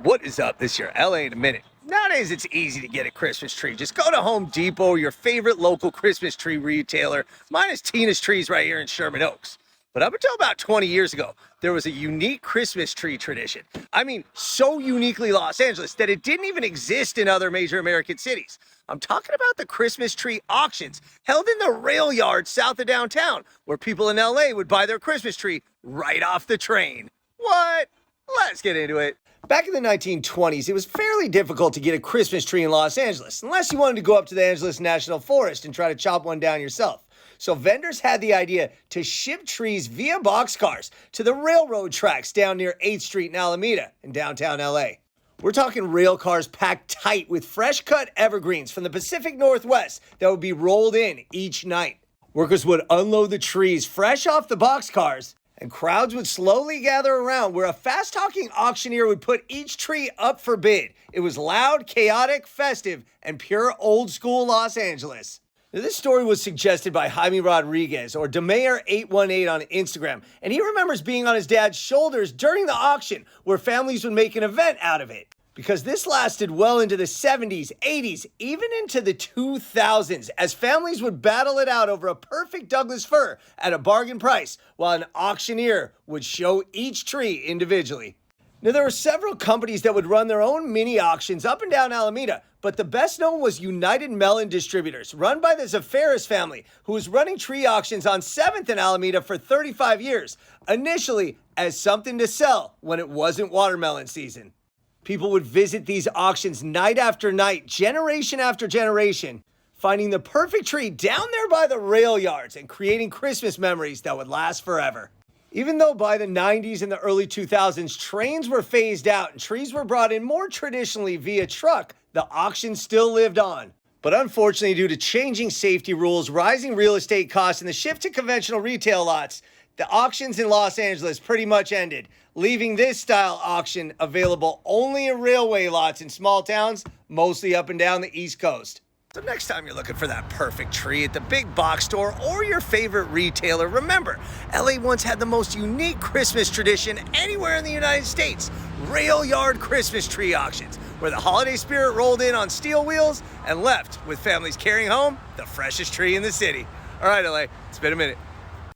What is up? This is your LA in a minute. Nowadays, it's easy to get a Christmas tree. Just go to Home Depot or your favorite local Christmas tree retailer. Mine is Tina's Trees right here in Sherman Oaks. But up until about 20 years ago, there was a unique Christmas tree tradition. I mean, so uniquely Los Angeles that it didn't even exist in other major American cities. I'm talking about the Christmas tree auctions held in the railyard south of downtown, where people in LA would buy their Christmas tree right off the train. What? Let's get into it. Back in the 1920s, it was fairly difficult to get a Christmas tree in Los Angeles, unless you wanted to go up to the Angeles National Forest and try to chop one down yourself. So vendors had the idea to ship trees via boxcars to the railroad tracks down near 8th Street in Alameda in downtown LA. We're talking rail cars packed tight with fresh-cut evergreens from the Pacific Northwest that would be rolled in each night. Workers would unload the trees fresh off the boxcars, and crowds would slowly gather around where a fast-talking auctioneer would put each tree up for bid. It was loud, chaotic, festive, and pure old-school Los Angeles. Now, this story was suggested by Jaime Rodriguez, or DeMayor818 on Instagram, and he remembers being on his dad's shoulders during the auction where families would make an event out of it. Because this lasted well into the 70s, 80s, even into the 2000s, as families would battle it out over a perfect Douglas fir at a bargain price, while an auctioneer would show each tree individually. Now, there were several companies that would run their own mini auctions up and down Alameda, but the best known was United Melon Distributors, run by the Zafaris family, who was running tree auctions on 7th and Alameda for 35 years, initially as something to sell when it wasn't watermelon season. People would visit these auctions night after night, generation after generation, finding the perfect tree down there by the rail yards and creating Christmas memories that would last forever. Even though by the 90s and the early 2000s, trains were phased out and trees were brought in more traditionally via truck, the auction still lived on. But unfortunately, due to changing safety rules, rising real estate costs, and the shift to conventional retail lots, the auctions in Los Angeles pretty much ended, leaving this style auction available only in railway lots in small towns, mostly up and down the East Coast. So next time you're looking for that perfect tree at the big box store or your favorite retailer, remember, LA once had the most unique Christmas tradition anywhere in the United States, rail yard Christmas tree auctions, where the holiday spirit rolled in on steel wheels and left with families carrying home the freshest tree in the city. All right, LA, it's been a minute.